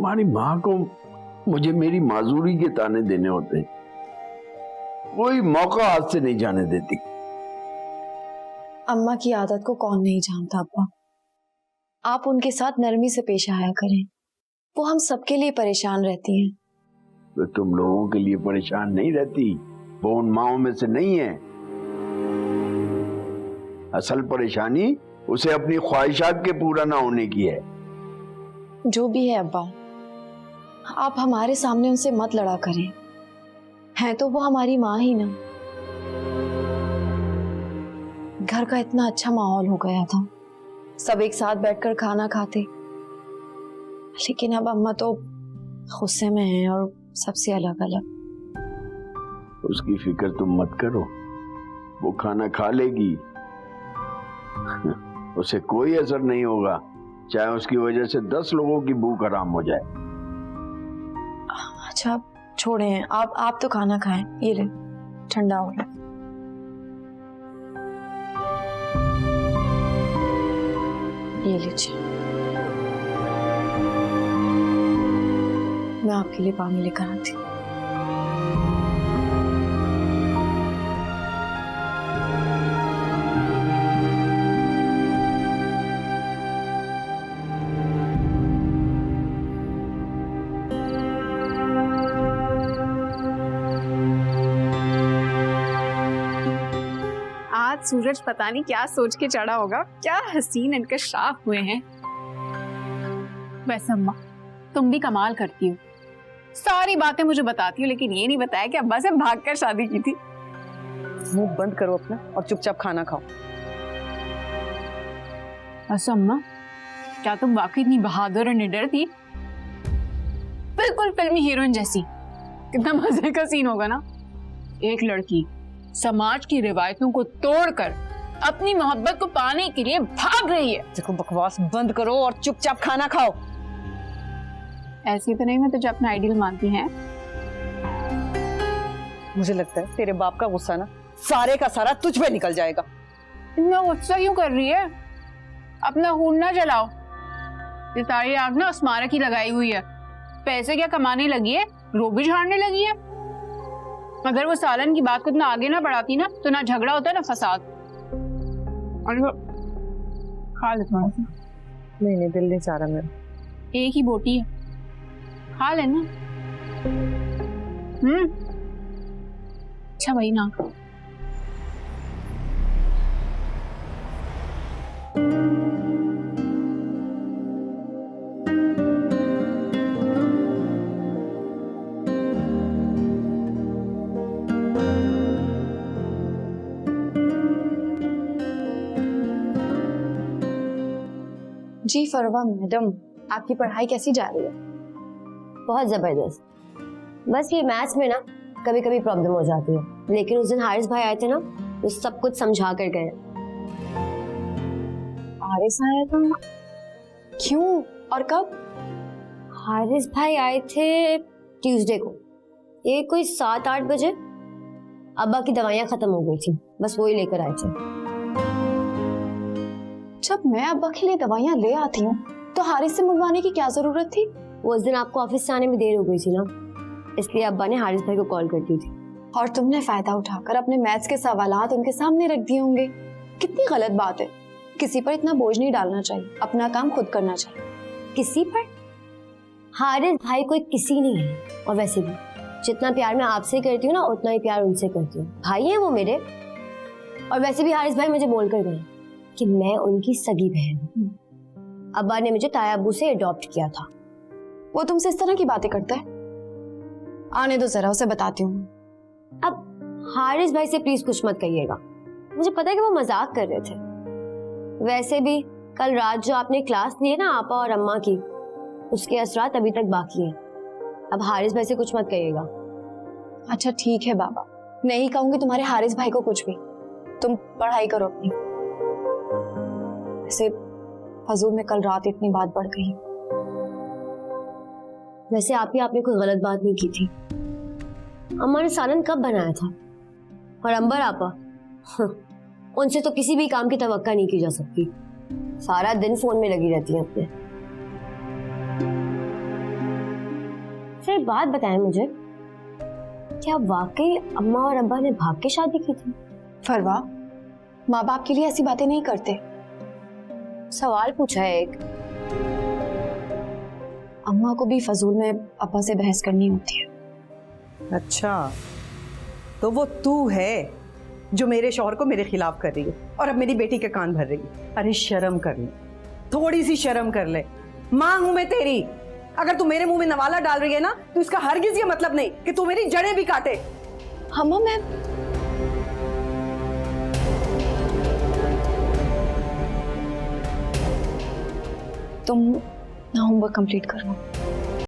तुम्हारी माँ को मुझे मेरी माजूरी के ताने देने होते हैं, कोई मौका हाथ से नहीं जाने देती। अम्मा की आदत को कौन नहीं जानता अब्बा। आप उनके साथ नरमी से पेश आया करें, वो हम सबके लिए परेशान रहती हैं। तो तुम लोगों के लिए परेशान नहीं रहती, वो उन माओं में से नहीं है। असल परेशानी उसे अपनी ख्वाहिशात के पूरा ना होने की है। जो भी है अब्बा, आप हमारे सामने उनसे मत लड़ा करें, हैं तो वो हमारी माँ ही ना। घर का इतना अच्छा माहौल हो गया था, सब एक साथ बैठकर खाना खाते, लेकिन अब अम्मा तो गुस्से में हैं और सबसे अलग अलग। उसकी फिक्र तुम मत करो, वो खाना खा लेगी, उसे कोई असर नहीं होगा, चाहे उसकी वजह से 10 लोगों की भूख हराम हो जाए। अच्छा छोड़े हैं, आप तो खाना खाएं, ये ले ठंडा हो गया। ये लीजिए, मैं आपके लिए पानी लेकर आती हूँ। आज सूरज पता नहीं क्या सोच के चढ़ा होगा, क्या हसीन इंकशाफ हुए हैं। वैसे अम्मा तुम भी कमाल करती हो, सारी बातें मुझे बताती हो, लेकिन ये नहीं बताया कि अब्बा से भागकर शादी की थी। मुंह बंद करो अपना और चुपचाप खाना खाओ। वैसे अम्मा क्या तुम वाकई इतनी बहादुर और निडर थी? बिल्कुल फिल्मी हीरोइन जैसी। कितना मजे का सीन होगा ना, एक लड़की समाज की रिवायतों को तोड़कर अपनी मोहब्बत को पाने के लिए भाग रही है। देखो बकवास बंद करो और चुपचाप खाना खाओ। ऐसी तो नहीं मैं तुझे अपना आइडियल मानती हैं। मुझे लगता है तेरे बाप का गुस्सा ना सारे का सारा तुझ पे निकल जाएगा। इतना गुस्सा क्यों कर रही है? अपना खून ना जलाओ, ये सारी आग ना अस्मारा की लगाई हुई है। पैसे क्या कमाने लगी है, रोबी झाड़ने लगी है। अगर वो सालन की बात को इतना आगे ना बढ़ाती ना, तो ना झगड़ा होता ना फसाद। और खा ले थोड़ा सा। नहीं दिल नहीं चाह रहा मेरा। एक ही बोटी है, खा लेना। अच्छा भाई ना। जी फरवा मैडम, आपकी पढ़ाई कैसी जा रही है? बहुत जबरदस्त। बस ये मैथ्स में ना कभी कभी प्रॉब्लम हो जाती है, लेकिन उस दिन हारिस भाई आए थे ना, वो सब कुछ समझा कर गए। हारिस आया था? क्यों और कब? हारिस भाई आए थे ट्यूसडे को, ये कोई 7-8 बजे। अब्बा की दवाइयाँ खत्म हो गई थी, बस वही लेकर आए थे। जब मैं अब्बा के लिए दवाइयाँ ले आती हूँ तो हारिस से मंगवाने की क्या जरूरत थी? वो उस दिन आपको ऑफिस से आने में देर हो गई थी ना, इसलिए अब्बा ने हारिस भाई को कॉल कर दी थी। और तुमने फायदा उठाकर अपने मैथ्स के सवालात उनके सामने रख दिए होंगे। कितनी गलत बात है, किसी पर इतना बोझ नहीं डालना चाहिए, अपना काम खुद करना चाहिए। किसी पर? हारिस भाई कोई किसी नहीं है, और वैसे भी जितना प्यार मैं आपसे करती हूँ ना, उतना ही प्यार उनसे करती हूँ। भाई है वो मेरे। और वैसे भी हारिस भाई मुझे बोल कर गए कि मैं उनकी सगी बहन हूँ। अब्बा ने मुझे ताया अब्बू से अडॉप्ट किया था। वो तुमसे इस तरह की बातें करता है? आने दो जरा, उसे बताती हूँ। अब हारिस भाई से प्लीज कुछ मत कहिएगा, मुझे पता है कि वो मजाक कर रहे थे। वैसे भी कल रात जो आपने क्लास ली है ना आपा और अम्मा की, उसके असरात अभी तक बाकी हैं। अब हारिस भाई से कुछ मत कहिएगा। अच्छा ठीक है बाबा, नहीं कहूंगी तुम्हारे हारिस भाई को कुछ भी। तुम पढ़ाई करो अपनी। वैसे फजूल में कल रात इतनी बात बढ़ गई। वैसे आपने कोई गलत बात नहीं की थी। अम्मा ने सालन कब बनाया था? और अंबर आपा उनसे तो किसी भी काम की तवक्का नहीं की जा सकती, सारा दिन फोन में लगी रहती हैं अपने। अच्छा एक बात बताएं मुझे, क्या वाकई अम्मा और अब्बा ने भाग के शादी की थी? फरवा, माँ बाप के लिए ऐसी बातें नहीं करते। सवाल पूछा है एक। अम्मा को भी फजूल में अब्बा से बहस करनी होती है। अच्छा, तो वो तू है जो मेरे शौहर को मेरे खिलाफ कर रही है और अब मेरी बेटी के कान भर रही है। अरे शर्म कर ले, थोड़ी सी शर्म कर ले। माँ हूं मैं तेरी, अगर तू मेरे मुंह में नवाला डाल रही है ना तो इसका हरगिज ये मतलब नहीं कि तू मेरी जड़ें भी काटे। अम्मा मैं तुम ना होमवर्क कंप्लीट करो।